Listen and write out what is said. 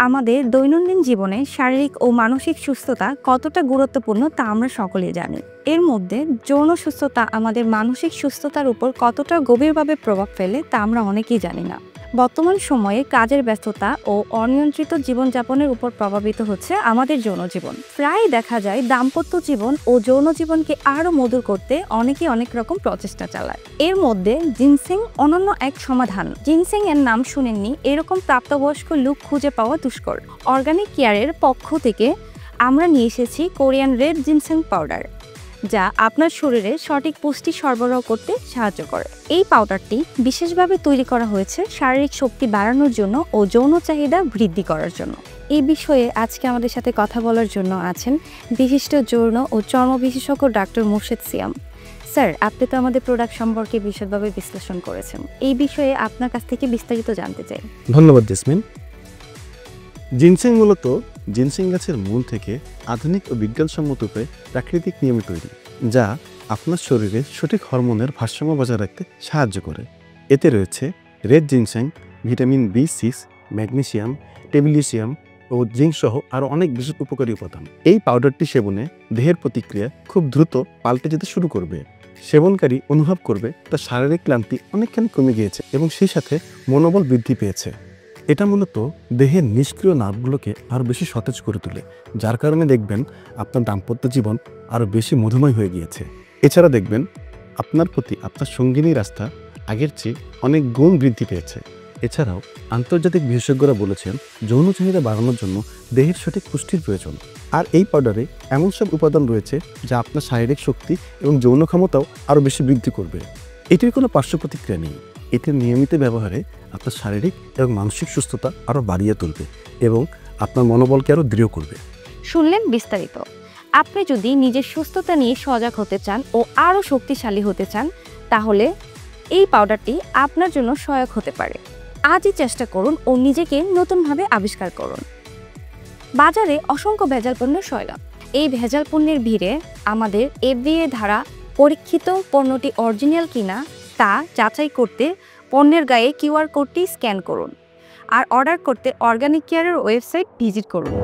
আমাদের দৈনন্দিন জীবনে শারীরিক ও মানসিক সুস্থতা কতটা গুরুত্বপূর্ণ তা আমরা সকলেই জানি। এর মধ্যে যৌন সুস্থতা আমাদের মানসিক সুস্থতার উপর কতটা গভীরভাবে প্রভাব ফেলে তা আমরা অনেকেই জানি না। বর্তমান সময়ে কাজের ব্যস্ততা ও অনিয়ন্ত্রিত জীবনযাপনের উপর প্রভাবিত হচ্ছে আমাদের যৌন জীবন। প্রায় দেখা যায় দাম্পত্য জীবন ও যৌন জীবনকে আরও মধুর করতে অনেকেই অনেক রকম প্রচেষ্টা চালায়। এর মধ্যে জিনসেং অনন্য এক সমাধান। জিনসেং এর নাম শুনেননি এরকম প্রাপ্তবয়স্ক লোক খুঁজে পাওয়া দুষ্কর। অর্গানিক কেয়ারের পক্ষ থেকে আমরা নিয়ে এসেছি কোরিয়ান রেড জিনসেং পাউডার, যা আপনার শরীরে সঠিক পুষ্টি সরবরাহ করতে সাহায্য করে। এই পাউডারটি বিশেষভাবে তৈরি করা হয়েছে শারীরিক শক্তি বাড়ানোর জন্য ও যৌন চাহিদা বৃদ্ধি করার জন্য। এই বিষয়ে আজকে আমাদের সাথে কথা বলার জন্য আছেন বিশিষ্ট যৌন ও চর্ম বিশেষজ্ঞ ডাক্তার মোর্শেদ সিয়াম। স্যার, আপনি তো আমাদের প্রোডাক্ট সম্পর্কে বিশদভাবে বিশ্লেষণ করেছেন। এই বিষয়ে আপনার কাছ থেকে বিস্তারিত জানতে চাই। ধন্যবাদ জেসমিন। জিনসেং মূলত জিনসেং গাছের মূল থেকে আধুনিক ও বিজ্ঞানসম্মত উপায়ে প্রাকৃতিক নিয়মে তৈরি, যা আপনার শরীরে সঠিক হরমোনের ভারসাম্য বজায় রাখতে সাহায্য করে। এতে রয়েছে red ginseng, vitamin B6, magnesium, টেবিলিসিয়াম ও জিঙ্ক সহ আরও অনেক বিশেষ উপকারী উপাদান। এই পাউডারটি সেবনে দেহের প্রতিক্রিয়া খুব দ্রুত পাল্টে যেতে শুরু করবে। সেবনকারী অনুভব করবে তার শারীরিক ক্লান্তি অনেকখানি কমে গিয়েছে এবং সেই সাথে মনোবল বৃদ্ধি পেয়েছে। এটা মূলত দেহের নিষ্ক্রিয় নার্ভগুলোকে আরও বেশি সতেজ করে তোলে, যার কারণে দেখবেন আপনার দাম্পত্য জীবন আরও বেশি মধুময় হয়ে গিয়েছে। এছাড়া দেখবেন আপনার প্রতি আপনার সঙ্গিনীর আস্থা আগের চেয়ে অনেক গুণ বৃদ্ধি পেয়েছে। এছাড়াও আন্তর্জাতিক বিশেষজ্ঞরা বলেছেন যৌন চাহিদা বাড়ানোর জন্য দেহের সঠিক পুষ্টির প্রয়োজন। আর এই পাউডারে এমন সব উপাদান রয়েছে যা আপনার শারীরিক শক্তি এবং যৌন ক্ষমতাও আরও বেশি বৃদ্ধি করবে। এটির কোনো পার্শ্ব প্রতিক্রিয়া নেই। এটির নিয়মিত ব্যবহারে আপনার শারীরিক এবং মানসিক সুস্থতা আরও বাড়িয়ে তুলবে এবং আপনার মনোবলকে আরও দৃঢ় করবে। শুনলেন বিস্তারিত। আপনি যদি নিজের সুস্থতা নিয়ে সজাগ হতে চান ও আরও শক্তিশালী হতে চান, তাহলে এই পাউডারটি আপনার জন্য সহায়ক হতে পারে। আজই চেষ্টা করুন ও নিজেকে নতুনভাবে আবিষ্কার করুন। বাজারে অসংখ্য ভেজাল পণ্যের সয়লাব। এই ভেজাল পণ্যের ভিড়ে আমাদের FDA দ্বারা পরীক্ষিত পণ্যটি অরিজিনাল কিনা তা যাচাই করতে পণ্যের গায়ে QR কোডটি স্ক্যান করুন আর অর্ডার করতে অর্গানিক কেয়ারের ওয়েবসাইট ভিজিট করুন।